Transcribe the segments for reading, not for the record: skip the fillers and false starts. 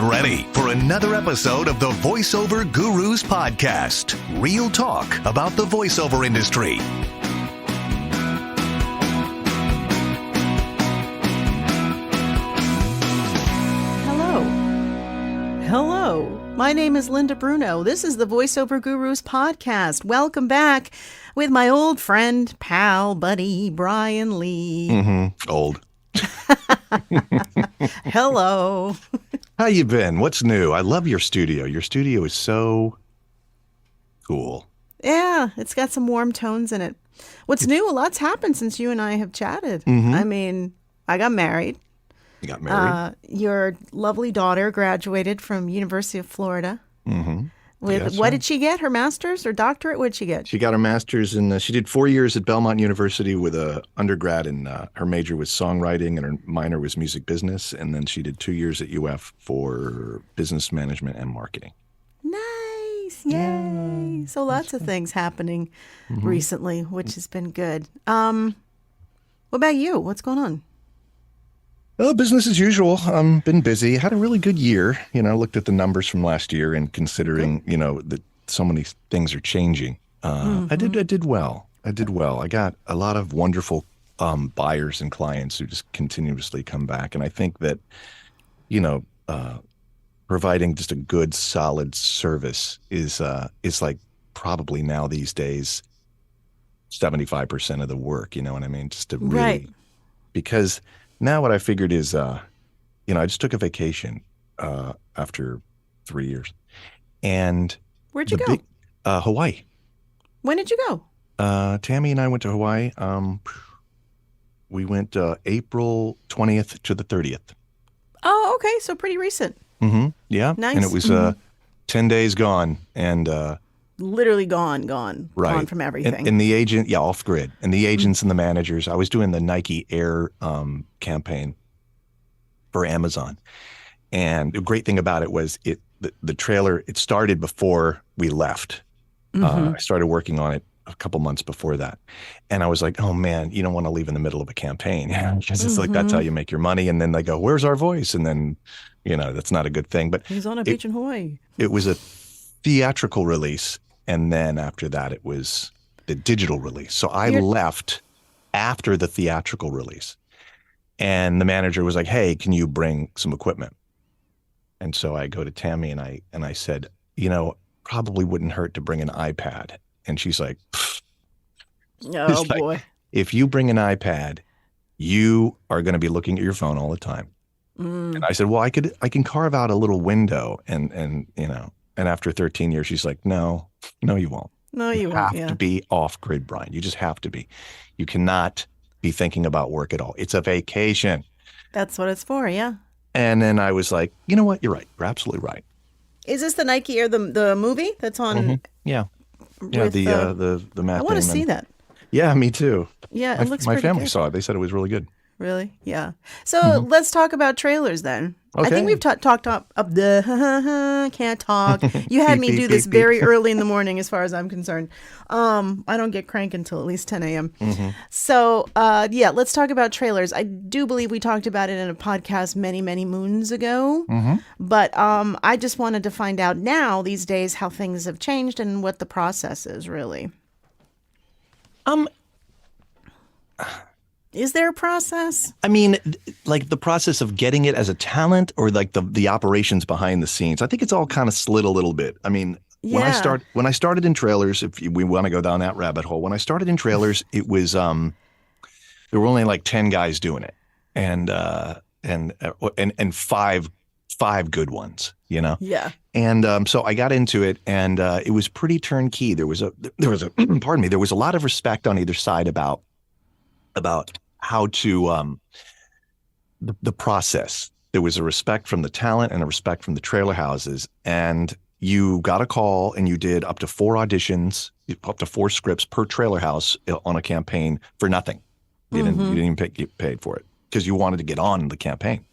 Get ready for another episode of the Voiceover Gurus podcast. Real talk about the voiceover industry. Hello, my name is Linda Bruno. This is the Voiceover Gurus podcast. Welcome back with my old friend, pal, buddy, Brian Lee. Old. Hello. How you been? What's new? I love your studio. Your studio is so cool. Yeah, it's got some warm tones in it. What's new? A lot's happened since you and I have chatted. I mean, I got married. You got married? Your lovely daughter graduated from University of Florida. With what did she get? Her master's or doctorate? What did she get? She got her master's in, she did 4 years at Belmont University with a undergrad, and her major was songwriting and her minor was music business. And then she did 2 years at UF for business management and marketing. Nice. Yay. So lots of things happening recently, which has been good. What about you? What's going on? Well, business as usual. Been busy. Had a really good year. Looked at the numbers from last year and considering, that so many things are changing. I did well. I got a lot of wonderful buyers and clients who just continuously come back. And I think that, providing just a good, solid service is like probably now these days 75% of the work. You know what I mean? Just to really, because now what I figured is, I just took a vacation after 3 years. And where'd you go? Hawaii. When did you go? Tammy and I went to Hawaii. We went April 20th to the 30th. Oh, okay. So pretty recent. Yeah. Nice. And it was 10 days gone. And literally gone from everything. And the agent, off grid. And the agents and the managers, I was doing the Nike Air campaign for Amazon. And the great thing about it was the trailer, it started before we left. I started working on it a couple months before that. And I was like, oh man, you don't want to leave in the middle of a campaign. Because it's like, that's how you make your money. And then they go, where's our voice? And then, that's not a good thing. But he's on a beach in Hawaii. It was a theatrical release. And then after that, it was the digital release. So I left after the theatrical release. And the manager was like, hey, can you bring some equipment? And so I go to Tammy and I said, probably wouldn't hurt to bring an iPad. And she's like, oh boy. If you bring an iPad, you are going to be looking at your phone all the time. And I said, well, I can carve out a little window and after 13 years, she's like, no, you won't. No, you won't. You have to be off grid, Brian. You just have to be. You cannot be thinking about work at all. It's a vacation. That's what it's for. Yeah. And then I was like, you know what? You're right. You're absolutely right. Is this the Nike Air, the movie that's on? Yeah. Yeah. The Matt I want to Damon. see that. Yeah, me too. Yeah. It looks my pretty family good. saw it. They said it was really good. Really? Yeah. So let's talk about trailers then. Okay. I think we've talked up the can't talk. You had me do this very early in the morning as far as I'm concerned. I don't get crank until at least 10 a.m. So let's talk about trailers. I do believe we talked about it in a podcast many, many moons ago. But I just wanted to find out now these days how things have changed and what the process is really. Is there a process? I mean, like the process of getting it as a talent or like the operations behind the scenes. I think it's all kind of slid a little bit. I mean, when I started in trailers, if we want to go down that rabbit hole, when I started in trailers, it was there were only like 10 guys doing it, and five good ones, Yeah. And so I got into it, and it was pretty turnkey. There was a pardon me, there was a lot of respect on either side about how to the process. There was a respect from the talent and a respect from the trailer houses, and you got a call and you did up to 4 auditions, up to 4 scripts per trailer house on a campaign for nothing. You didn't even get paid for it because you wanted to get on the campaign.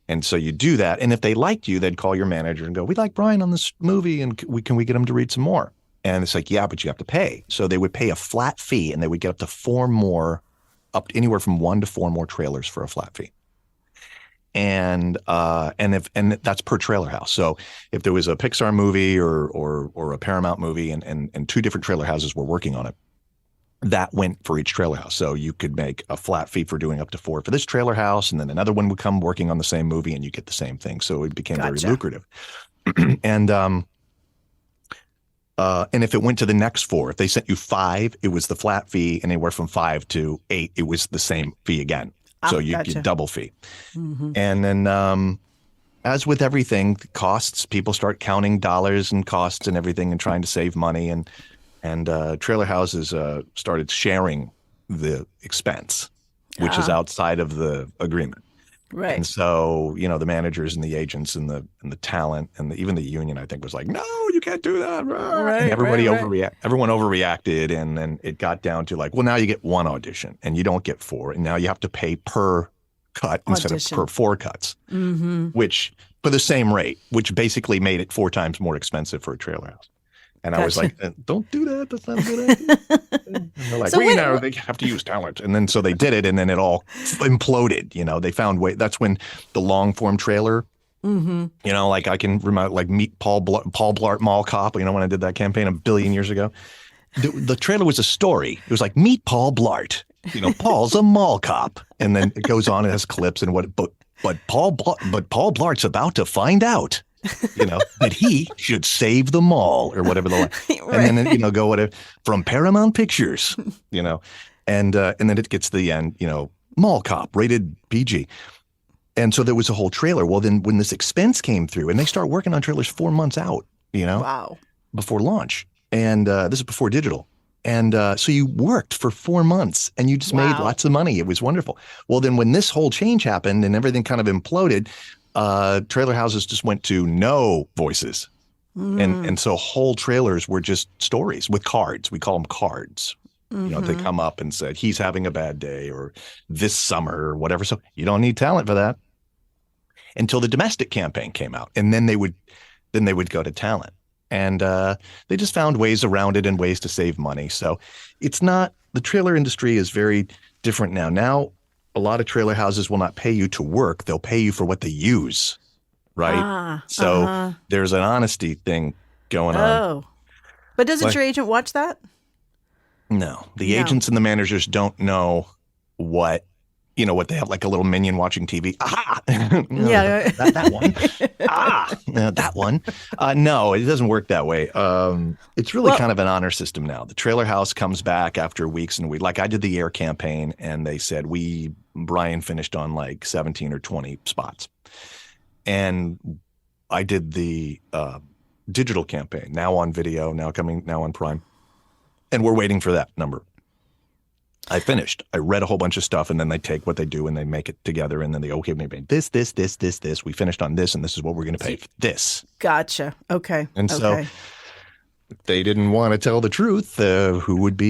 And so you do that, and if they liked you, they'd call your manager and go, we like Brian on this movie, and can we get him to read some more? And it's like, yeah, but you have to pay. So they would pay a flat fee, and they would get up to 4 more, up anywhere from 1 to 4 more trailers for a flat fee. and that's per trailer house. So if there was a Pixar movie or a Paramount movie and two different trailer houses were working on it, that went for each trailer house. So you could make a flat fee for doing up to 4 for this trailer house, and then another one would come working on the same movie, and you get the same thing. So it became very lucrative. And if it went to the next 4, if they sent you 5, it was the flat fee, and anywhere from 5 to 8, it was the same fee again. So you get double fee. And then as with everything, costs, people start counting dollars and costs and everything and trying to save money. And trailer houses started sharing the expense, which is outside of the agreement. Right. And so, the managers and the agents and the talent and even the union, I think, was like, no, you can't do that. Right. And everybody everyone overreacted. And then it got down to like, well, now you get 1 audition and you don't get 4. And now you have to pay per cut instead of per 4 cuts, which for the same rate, which basically made it 4 times more expensive for a trailer house. And I was like, don't do that. That's not a good idea. And they're like, they have to use talent. And then so they did it, and then it all imploded. They found way. That's when the long form trailer, like I can remember, like Meet Paul Blart Mall Cop, when I did that campaign a billion years ago. The trailer was a story. It was like, Meet Paul Blart. Paul's a mall cop. And then it goes on, it has clips and but Paul Blart's about to find out. That he should save the mall or whatever the line. Right. And then, go whatever from Paramount Pictures, and then it gets to the end, mall cop rated PG. And so there was a whole trailer. Well, then when this expense came through, and they start working on trailers 4 months out, wow, before launch. And this is before digital. And so you worked for 4 months and you just made lots of money. It was wonderful. Well, then when this whole change happened and everything kind of imploded, trailer houses just went to no voices. And so whole trailers were just stories with cards. We call them cards. They come up and said, he's having a bad day or this summer or whatever. So you don't need talent for that until the domestic campaign came out. And then they would go to talent. And they just found ways around it and ways to save money. So it's not, the trailer industry is very different now. Now, a lot of trailer houses will not pay you to work. They'll pay you for what they use, right? So there's an honesty thing going on. Oh. But doesn't your agent watch that? No. The agents and the managers don't know what they have, like a little minion watching TV. Aha! Yeah. that one. That one. No, it doesn't work that way. It's really kind of an honor system now. The trailer house comes back after weeks and like I did the air campaign and they said Brian finished on like 17 or 20 spots. And I did the digital campaign, now on video, now on Prime. And we're waiting for that number. I finished. I read a whole bunch of stuff, and then they take what they do and they make it together, and then they we made this. We finished on this, and this is what we're going to pay for this. Gotcha. Okay. And so they didn't want to tell the truth. Who would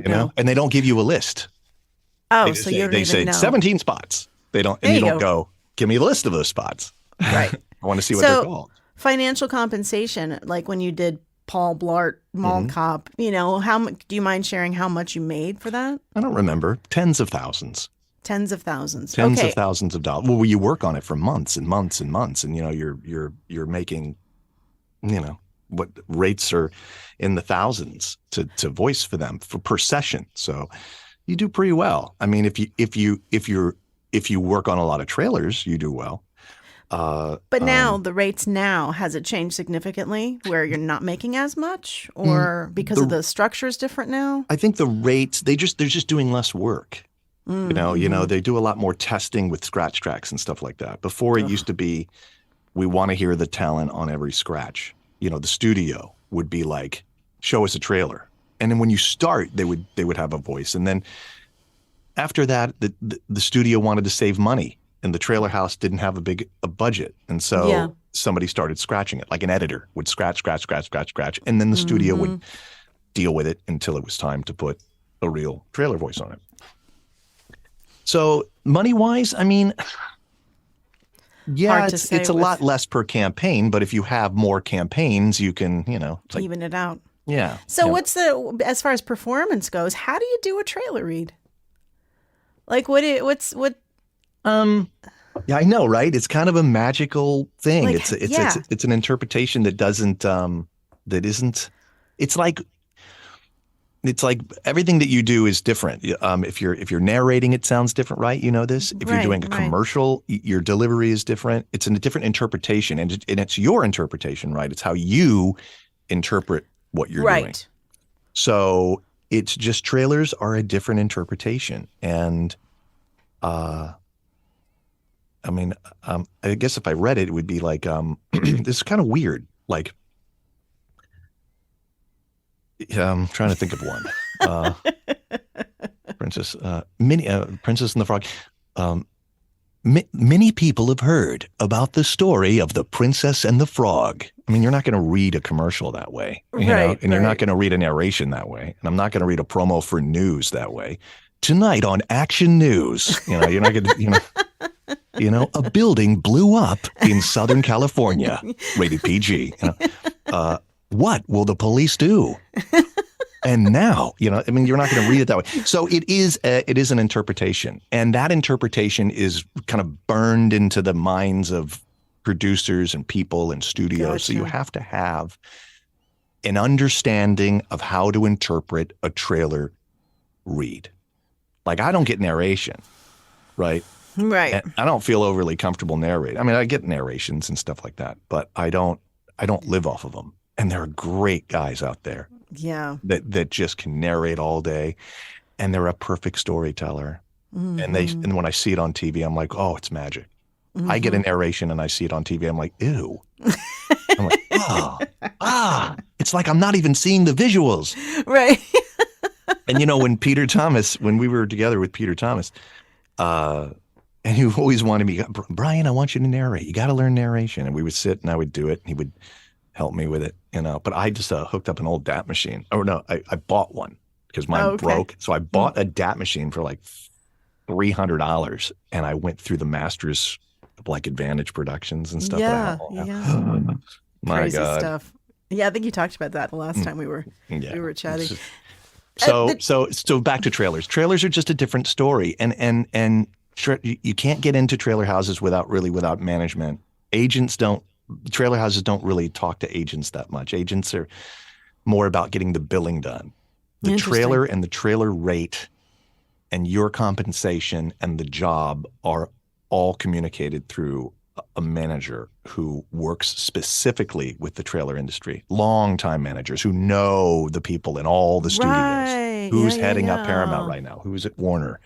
know? And they don't give you a list. Oh, so you don't they even say know. 17 spots. They don't, and you don't go, give me the list of those spots. Right. I want to see what they're called. Financial compensation, like when you did Paul Blart Mall Cop, how much, do you mind sharing how much you made for that? I don't remember. Tens of thousands. Tens of thousands. Tens of thousands of dollars. Well, you work on it for months and months and months, and you're making, what rates are in the thousands to voice for them per session. So you do pretty well. I mean, if you work on a lot of trailers, you do well. But now the rates has it changed significantly where you're not making as much, or because of the structure is different now? I think the rates, they're just doing less work. They do a lot more testing with scratch tracks and stuff like that. Before it used to be, we want to hear the talent on every scratch. The studio would be like, show us a trailer. And then when you start, they would have a voice. And then after that, the studio wanted to save money. And the trailer house didn't have a budget. And so somebody started scratching it, like an editor would scratch. And then the studio would deal with it until it was time to put a real trailer voice on it. So money-wise, I mean, it's a lot less per campaign. But if you have more campaigns, you can, it's even it out. Yeah. So as far as performance goes, how do you do a trailer read? Like what? Yeah, I know, right? It's kind of a magical thing. Like, It's an interpretation that doesn't that isn't. It's like it's like everything that you do is different. If you're narrating, it sounds different, right? You know this. If you're right, doing a right. commercial, your delivery is different. It's a different interpretation, and it's your interpretation, right? It's how you interpret what you're doing. Right. So it's just trailers are a different interpretation, and I mean, I guess if I read it, it would be like, this is kind of weird. Like, I'm trying to think of one. Princess and the Frog. Many people have heard about the story of the Princess and the Frog. I mean, you're not going to read a commercial that way, you know, and you're not going to read a narration that way, and I'm not going to read a promo for news that way. Tonight on Action News, you know, you're not going to, a building blew up in Southern California, rated PG. What will the police do? And now, I mean, you're not going to read it that way. So it is an interpretation, and that interpretation is kind of burned into the minds of producers and people and studios. Gotcha. So you have to have an understanding of how to interpret a trailer read. Like, I don't get narration, right? Right. And I don't feel overly comfortable narrating. I mean, I get narrations and stuff like that, but I don't live off of them. And there are great guys out there. Yeah. That just can narrate all day, and they're a perfect storyteller. Mm-hmm. And when I see it on TV, I'm like, oh, it's magic. Mm-hmm. I get a narration and I see it on TV. I'm like, ew. I'm like, it's like I'm not even seeing the visuals. Right. And when we were together with Peter Thomas, and he always wanted me, Brian, I want you to narrate. You got to learn narration. And we would sit and I would do it, and he would help me with it, But I just hooked up an old DAT machine. Oh no, I bought one because mine broke. So I bought a DAT machine for like $300, and I went through the masters of like Advantage Productions and stuff. Yeah, My crazy God. stuff. Yeah, I think you talked about that the last time we were chatting. So back to trailers. Trailers are just a different story, and you can't get into trailer houses without management. Trailer houses don't really talk to agents that much. Agents are more about getting the billing done. The trailer and the trailer rate and your compensation and the job are all communicated through a manager who works specifically with the trailer industry. Long-time managers who know the people in all the studios. Right. Who's heading up Paramount right now? Who's at Warner?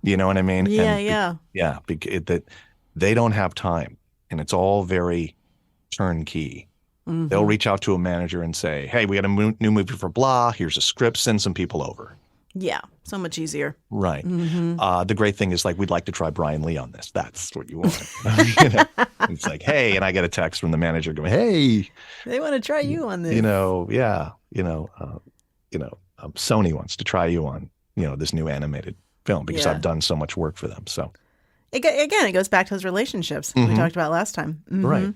You know what I mean? Yeah. That they don't have time, and it's all very turnkey. Mm-hmm. They'll reach out to a manager and say, hey, we got a new movie for blah. Here's a script. Send some people over. Yeah. So much easier. Right. Mm-hmm. The great thing is, like, we'd like to try Brian Lee on this. That's what you want. It's like, hey, and I get a text from the manager going, hey, they want to try you on this. Sony wants to try you on, this new animated film because I've done so much work for them. So again, it goes back to those relationships we talked about last time. Mm-hmm. Right.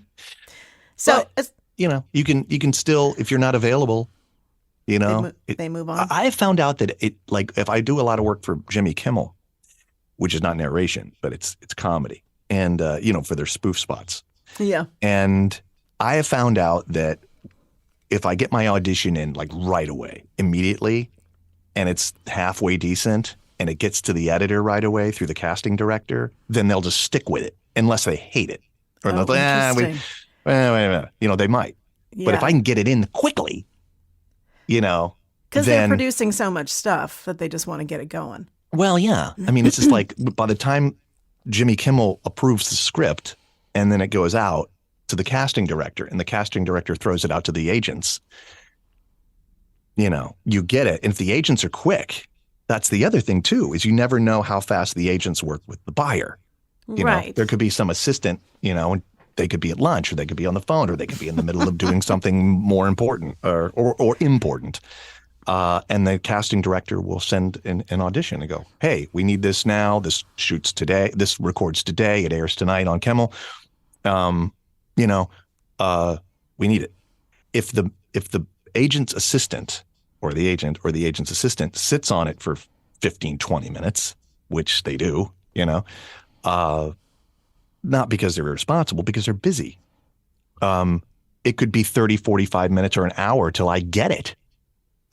So, but, you can still, if you're not available, they move on. I found out that if I do a lot of work for Jimmy Kimmel, which is not narration, but it's comedy, and for their spoof spots. Yeah. And I have found out that if I get my audition in like right away, immediately, and it's halfway decent, and it gets to the editor right away through the casting director, then they'll just stick with it unless they hate it. Or they'll wait a minute. They might. Yeah. But if I can get it in quickly, because they're producing so much stuff that they just want to get it going. Well, yeah. I mean, it's just like by the time Jimmy Kimmel approves the script and then it goes out to the casting director and the casting director throws it out to the agents, you get it. And if the agents are quick, that's the other thing too, is you never know how fast the agents work with the buyer. Right. There could be some assistant, and they could be at lunch, or they could be on the phone, or they could be in the middle of doing something more important or important. And the casting director will send an audition and go, hey, we need this now. This shoots today. This records today. It airs tonight on Kimmel. We need it. If the agent's assistant or the agent's assistant sits on it for 15, 20 minutes, which they do, not because they're irresponsible, because they're busy. It could be 30, 45 minutes or an hour till I get it.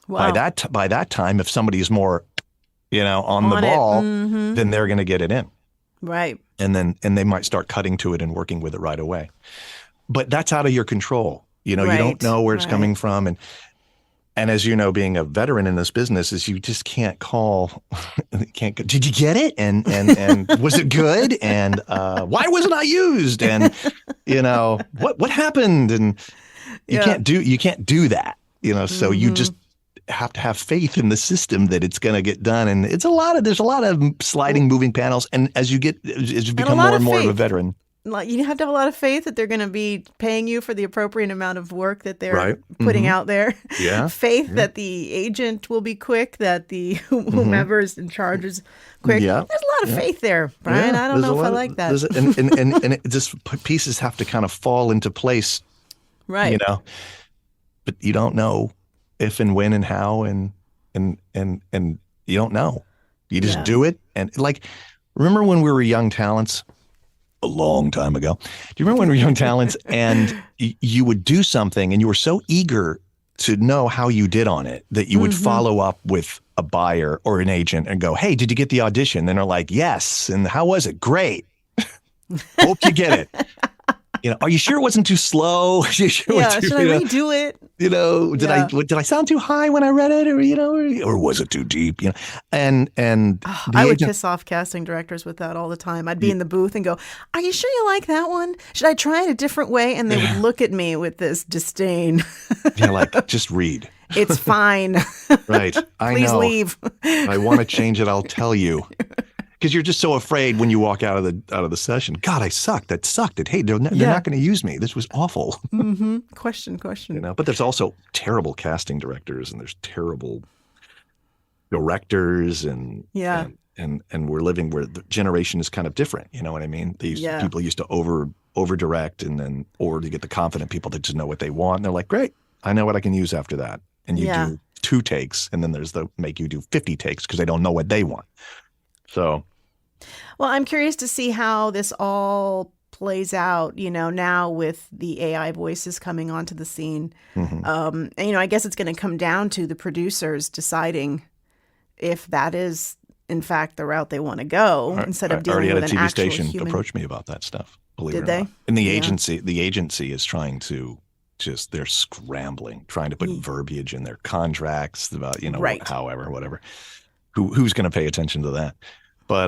Wow. By that time, if somebody is more, on the ball, then they're going to get it in. Right. And they might start cutting to it and working with it right away. But that's out of your control. You don't know where it's coming from. And as you know, being a veteran in this business is you just can't call, did you get it? And was it good? And why wasn't I used? And, what happened? And you can't do that, so you just have to have faith in the system that it's going to get done. And there's a lot of sliding, moving panels. And as you become more and more of a veteran. You have to have a lot of faith that they're going to be paying you for the appropriate amount of work that they're putting out there. Yeah. Faith that the agent will be quick, that the whomever is in charge is quick. Yeah. There's a lot of faith there, Brian. I don't know if I like that. And it just pieces have to kind of fall into place. Right. But you don't know if and when and how and you don't know. You just do it. And remember when we were young talents? A long time ago. Do you remember when we were young talents and you would do something and you were so eager to know how you did on it that you would follow up with a buyer or an agent and go, "Hey, did you get the audition?" And they're like, "Yes." And how was it? "Great. Hope you get it." Are you sure it wasn't too slow? Should I redo it? Did I sound too high when I read it, or was it too deep? And I would piss off casting directors with that all the time. I'd be in the booth and go, "Are you sure you like that one? Should I try it a different way?" And they would look at me with this disdain. Just read. It's fine. Right. I Please know. leave. I want to change it. I'll tell you. Because you're just so afraid when you walk out of the session. God, I sucked. That sucked. Hey, they're not going to use me. This was awful. Question. But there's also terrible casting directors and there's terrible directors and we're living where the generation is kind of different. You know what I mean? People used to over direct or to get the confident people that just know what they want. And they're like, "Great, I know what I can use after that." And you do 2 takes, and then there's the make you do 50 takes because they don't know what they want. So. Well, I'm curious to see how this all plays out, now with the AI voices coming onto the scene. I guess it's going to come down to the producers deciding if that is, in fact, the route they want to go instead of dealing with an actual human. I already had a TV station approach me about that stuff, believe it or not. Did they? And the agency is trying to they're scrambling, trying to put verbiage in their contracts about, however, whatever. Who's going to pay attention to that? But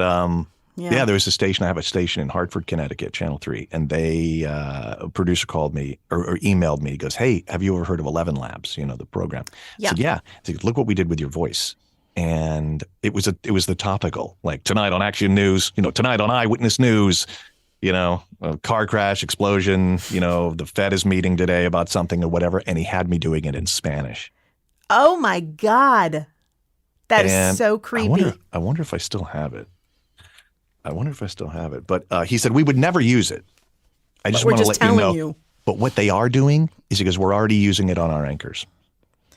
there was I have a station in Hartford, Connecticut, Channel 3, and a producer called me or emailed me. He goes, "Hey, have you ever heard of 11 Labs, the program?" I said, "Yeah." He said, "Look what we did with your voice." And it was the topical, like tonight on Action News, tonight on Eyewitness News, a car crash, explosion, the Fed is meeting today about something or whatever. And he had me doing it in Spanish. Oh my God. That is so creepy. I wonder if I still have it. But he said we would never use it. I just want to let you know. But what they are doing is because we're already using it on our anchors.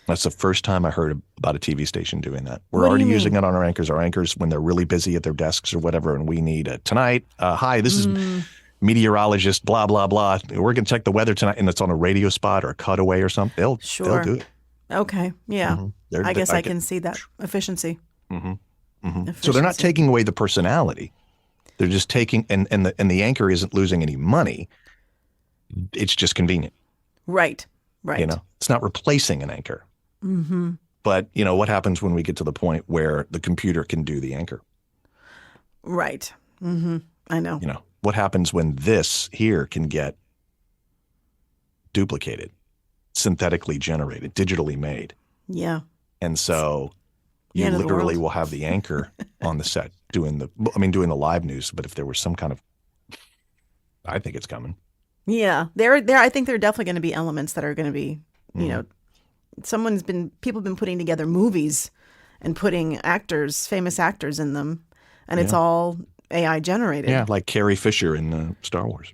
That's the first time I heard about a TV station doing that. We're already using it on our anchors. Our anchors, when they're really busy at their desks or whatever, and we need tonight. Hi, this is meteorologist, blah, blah, blah. We're going to check the weather tonight, and it's on a radio spot or a cutaway or something. They'll do it. Okay. Yeah. I guess I can see that efficiency. So they're not taking away the personality. They're just taking, and the anchor isn't losing any money. It's just convenient. Right. It's not replacing an anchor. But, what happens when we get to the point where the computer can do the anchor? Right. I know. What happens when this here can get duplicated, synthetically generated, digitally made? Yeah. And so you literally will have the anchor on the set doing the live news. But if there was some kind of, I think it's coming. Yeah. I think there are definitely going to be elements that are going to be, people have been putting together movies and putting famous actors in them, and it's all AI generated. Yeah, like Carrie Fisher in Star Wars.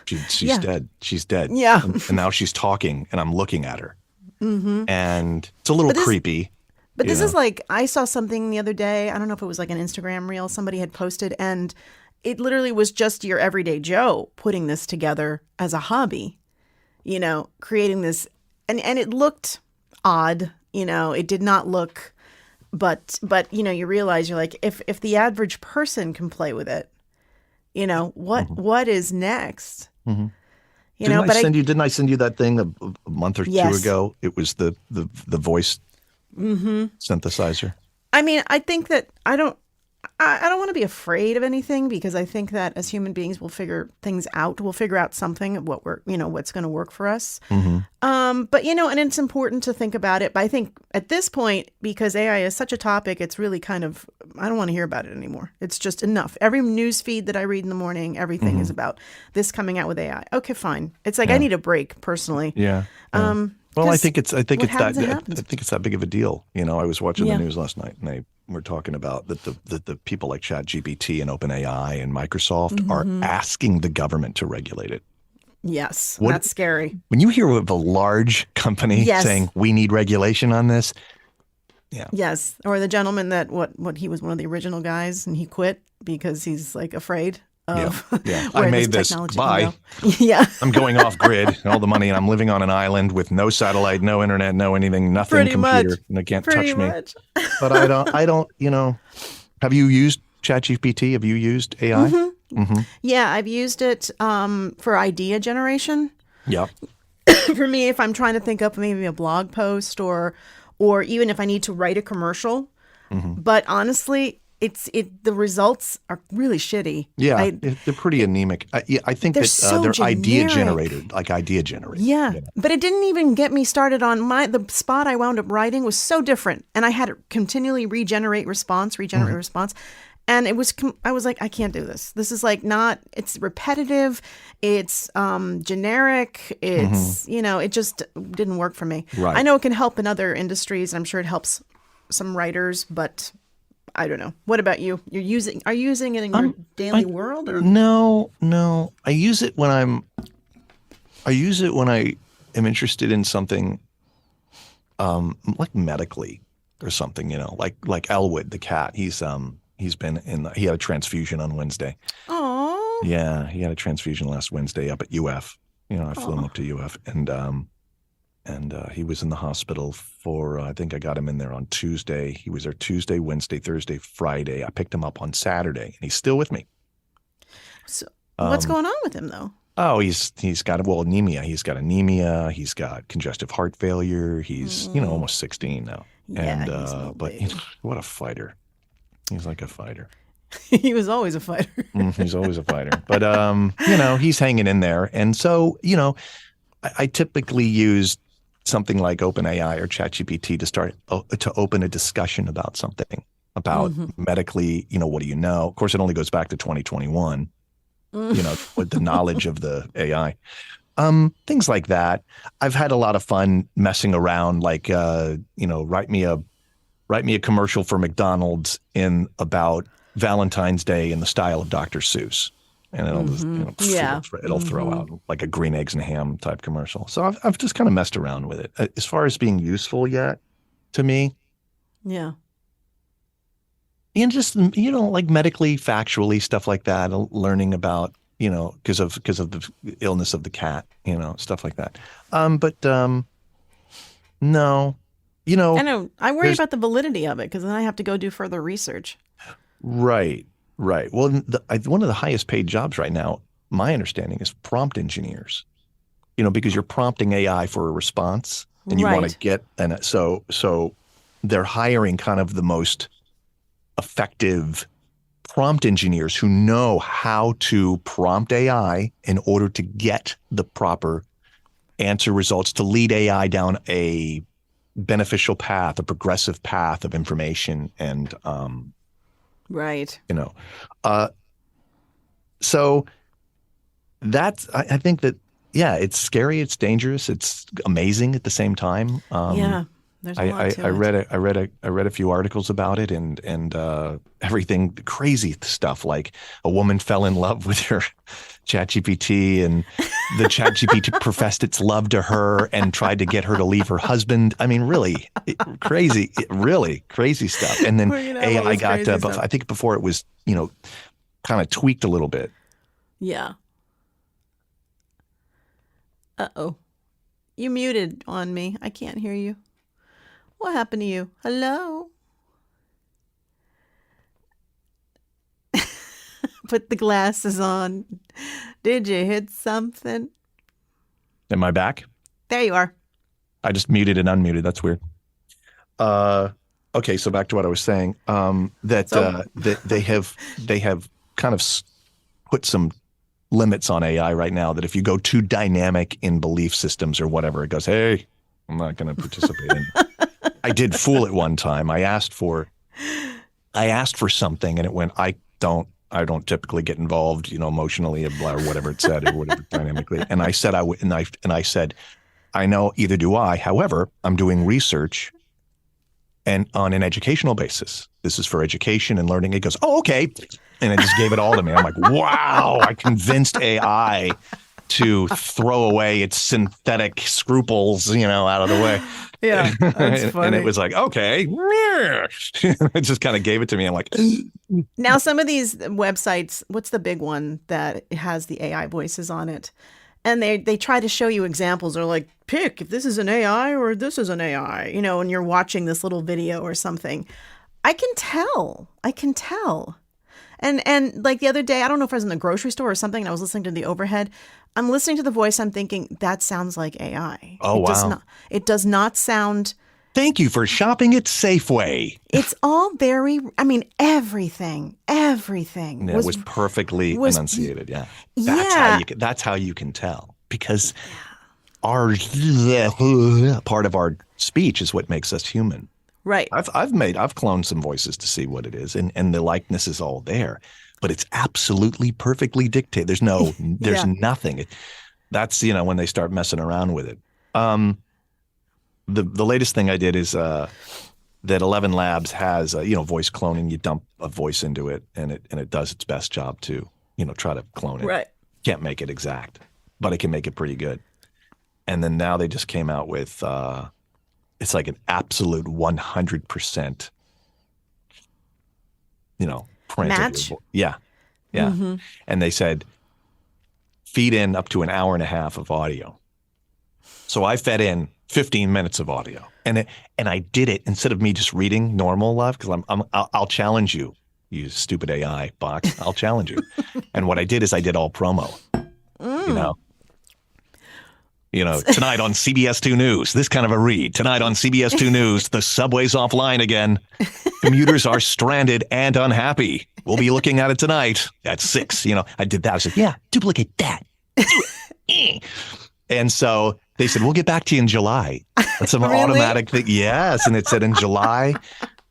She's dead. She's dead. Yeah. And now she's talking, and I'm looking at her. And it's a little creepy. But this is like, I saw something the other day. I don't know if it was like an Instagram reel somebody had posted, and it literally was just your everyday Joe putting this together as a hobby, creating this. And it looked odd, it did not look, but you realize you're like, if the average person can play with it, what is next? Mm-hmm. Didn't I send you that thing a month or two ago? It was the voice synthesizer. I mean, I think that I don't want to be afraid of anything, because I think that as human beings, we'll figure things out. We'll figure out something, what's going to work for us. Mm-hmm. But, and it's important to think about it. But I think at this point, because AI is such a topic, it's really kind of, I don't want to hear about it anymore. It's just enough. Every news feed that I read in the morning, everything is about this coming out with AI. Okay, fine. It's like I need a break personally. Yeah. Well, I think it's that big of a deal. I was watching the news last night, and they were talking about that the people like ChatGPT and OpenAI and Microsoft are asking the government to regulate it. Yes, that's scary. When you hear of a large company saying we need regulation on this, yes, or the gentleman that what he was one of the original guys and he quit because he's like afraid. I made this. Bye. Yeah. I'm going off grid, all the money, and I'm living on an island with no satellite, no internet, no anything, nothing, Pretty computer, much. and they can't Pretty touch me. much. But I don't, have you used ChatGPT? Have you used AI? Mm-hmm. Mm-hmm. Yeah, I've used it for idea generation. Yeah. For me, if I'm trying to think up maybe a blog post or even if I need to write a commercial. Mm-hmm. But honestly, the results are really shitty. Yeah, they're pretty anemic. I think they're that so they're generic. idea generated. Yeah, but it didn't even get me started on the spot I wound up writing was so different, and I had to continually regenerate response, and it was I was like, I can't do this. This is like it's repetitive, it's generic, it's it just didn't work for me. Right. I know it can help in other industries, and I'm sure it helps some writers, but I don't know. What about you? Are you using it in your daily world? Or? No. I use it when I am interested in something, like medically or something. Like Elwood the cat. He had a transfusion on Wednesday. Oh. Yeah, he had a transfusion last Wednesday up at UF. I flew him up to UF, and he was in the hospital for, I think I got him in there on Tuesday. He was there Tuesday, Wednesday, Thursday, Friday. I picked him up on Saturday, and he's still with me. So what's going on with him, though? Oh, he's got anemia. He's got anemia. He's got congestive heart failure. He's, almost 16 now. Yeah, but what a fighter. He's like a fighter. He was always a fighter. He's always a fighter. But, he's hanging in there. And so, I typically use something like OpenAI or ChatGPT to open a discussion about something, about medically, what do you know? Of course, it only goes back to 2021, with the knowledge of the AI. Things like that. I've had a lot of fun messing around, like, write me a commercial for McDonald's in about Valentine's Day in the style of Dr. Seuss. And it'll throw out like a green eggs and ham type commercial. So I've just kind of messed around with it. As far as being useful yet to me. Yeah. And just, like medically, factually, stuff like that, learning about, because of the illness of the cat, stuff like that. No, I know. I worry about the validity of it because then I have to go do further research. Right. Well, one of the highest paid jobs right now, my understanding, is prompt engineers. Because you're prompting AI for a response, and you want to get, and so they're hiring kind of the most effective prompt engineers who know how to prompt AI in order to get the proper answer results, to lead AI down a beneficial path, a progressive path of information and right. So that's, I think that, it's scary, it's dangerous, it's amazing at the same time. There's a lot to it. I read a few articles about it and everything crazy stuff, like a woman fell in love with her ChatGPT and the ChatGPT professed its love to her and tried to get her to leave her husband. I mean, really crazy stuff. And then AI got, I think before it was, kind of tweaked a little bit. Yeah. Uh-oh. You muted on me. I can't hear you. What happened to you? Hello? Put the glasses on. Did you hit something? Am I back? There you are. I just muted and unmuted. That's weird. Okay, so back to what I was saying. That they have kind of put some limits on AI right now. That if you go too dynamic in belief systems or whatever, it goes, "Hey, I'm not going to participate in." I did fool it one time. I asked for something, and it went, I don't typically get involved, emotionally or whatever it said or whatever dynamically. And I said I said, I know, either do I. However, I'm doing research and on an educational basis. This is for education and learning. It goes, oh, okay. And it just gave it all to me. I'm like, wow, I convinced AI to throw away its synthetic scruples, out of the way. Yeah, that's funny. And it was like, okay. It just kind of gave it to me. I'm like, now some of these websites, what's the big one that has the AI voices on it? And they try to show you examples. They're like, pick if this is an AI or this is an AI, and you're watching this little video or something. I can tell. And like the other day, I don't know if I was in the grocery store or something, and I was listening to the overhead. I'm listening to the voice. I'm thinking, that sounds like AI. Oh, wow. It does not sound. Thank you for shopping at Safeway. It's all everything. Yeah, was perfectly enunciated. Yeah. That's how you can tell, because our part of our speech is what makes us human. Right. I've cloned some voices to see what it is, and the likeness is all there, but it's absolutely perfectly dictated. There's nothing. That's, when they start messing around with it. The latest thing I did is that 11 Labs has voice cloning. You dump a voice into it, and it does its best job to try to clone it. Right. Can't make it exact, but it can make it pretty good. And then now they just came out with it's like an absolute 100%, print match. Yeah. Mm-hmm. And they said feed in up to an hour and a half of audio. So I fed in 15 minutes of audio, and I did it instead of me just reading normal love, because I'll challenge you, you stupid AI box. I'll challenge you. And what I did is I did all promo. Tonight on CBS 2 News, this kind of a read. Tonight on CBS 2 News, the subway's offline again. Commuters are stranded and unhappy. We'll be looking at it tonight at 6. I did that. I said, yeah, duplicate that. Do it. And so they said, we'll get back to you in July. That's an Really? automatic thing. Yes. And it said in July,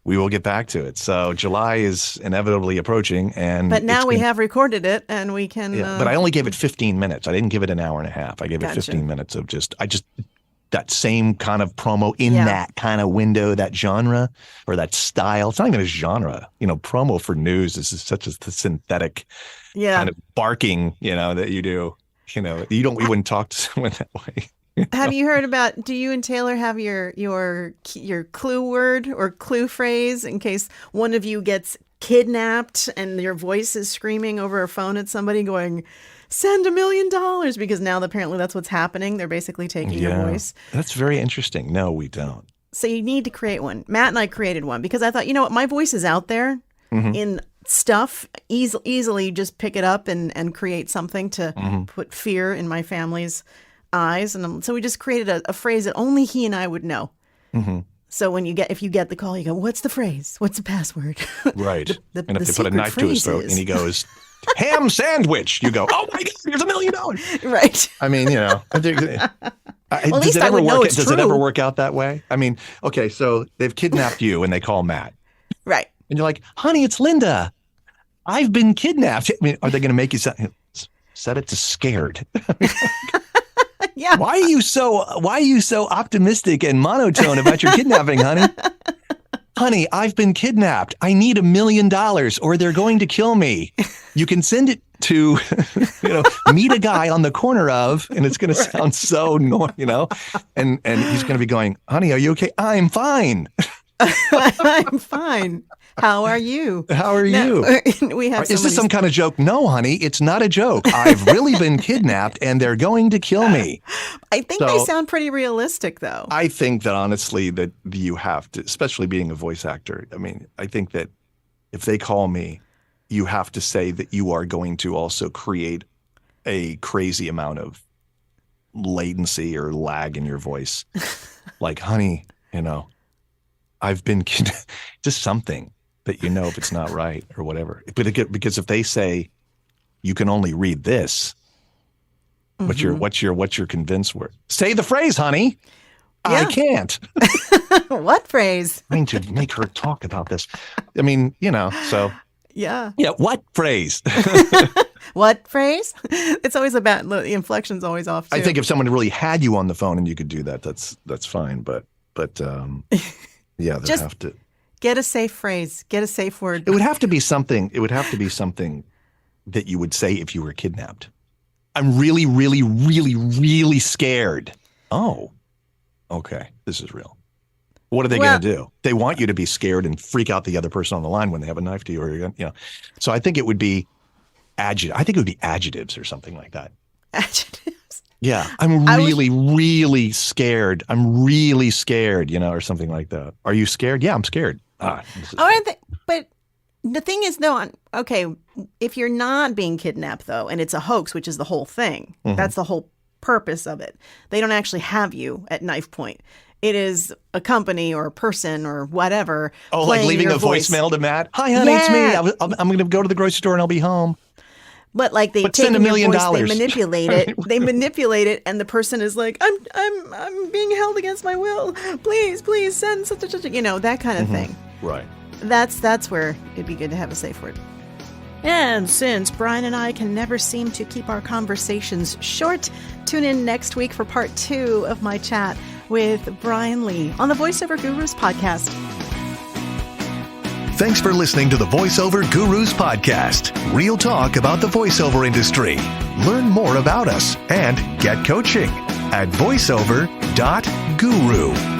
we will get back to it. So July is inevitably approaching. But now we have recorded it, and we can. Yeah, but I only gave it 15 minutes. I didn't give it an hour and a half. I gave it 15 minutes of that same kind of promo in that kind of window, that genre or that style. It's not even a genre. Promo for news is such a synthetic kind of barking, that you do. We wouldn't talk to someone that way. Have you heard about, do you and Taylor have your clue word or clue phrase in case one of you gets kidnapped and your voice is screaming over a phone at somebody going, send $1 million, because now apparently that's what's happening. They're basically taking your voice. That's very interesting. No, we don't. So you need to create one. Matt and I created one because I thought, my voice is out there in stuff. Easily just pick it up and create something to put fear in my family's eyes. And so we just created a phrase that only he and I would know. Mm-hmm. So if you get the call, you go, what's the phrase? What's the password? Right. And if they put a knife to his throat and he goes, ham sandwich, you go, oh my God, here's $1 million. Right. I mean, Well, at least I would know it's true. Does it ever work out that way? I mean, okay, so they've kidnapped you and they call Matt. Right. And you're like, honey, it's Linda. I've been kidnapped. I mean, are they going to make you set it to scared? Yeah. Why are you so optimistic and monotone about your kidnapping, honey? Honey, I've been kidnapped. I need $1 million or they're going to kill me. You can send it to, meet a guy on the corner of, and it's going to sound so, and he's going to be going, honey, are you okay? I'm fine. I'm fine. How are you? How are you? We have. Is this some kind of joke? No, honey, it's not a joke. I've really been kidnapped, and they're going to kill me. I think they sound pretty realistic, though. I think that honestly, that you have to, especially being a voice actor. I mean, I think that if they call me, you have to say that you are going to also create a crazy amount of latency or lag in your voice. Like, honey, I've been just something that if it's not right or whatever. But because if they say you can only read this, what's your convinced word? Say the phrase, honey. Yeah. I can't. What phrase? I mean, to make her talk about this. I mean, so. Yeah. Yeah. What phrase? What phrase? It's always about the inflection's always off too. I think if someone really had you on the phone and you could do that, that's fine. But yeah, they have to get a safe phrase. Get a safe word. It would have to be something. It would have to be something that you would say if you were kidnapped. I'm really, really, really, really scared. Oh, okay. This is real. What are they going to do? They want you to be scared and freak out the other person on the line when they have a knife to you, or So I think it would be adjectives or something like that. Adjectives. Yeah, I'm really scared. I'm really scared, or something like that. Are you scared? Yeah, I'm scared. But the thing is, though, okay, if you're not being kidnapped, though, and it's a hoax, which is the whole thing, that's the whole purpose of it. They don't actually have you at knife point. It is a company or a person or whatever. Oh, like leaving a voicemail to Matt. Hi, honey, it's me. I'm going to go to the grocery store and I'll be home. But like they take $1 million, they manipulate it. They manipulate it, and the person is like, "I'm being held against my will. Please send such a that kind of thing." Right. That's where it'd be good to have a safe word. And since Brian and I can never seem to keep our conversations short, tune in next week for part 2 of my chat with Brian Lee on the Voiceover Gurus podcast. Thanks for listening to the Voiceover Gurus podcast. Real talk about the voiceover industry. Learn more about us and get coaching at voiceover.guru.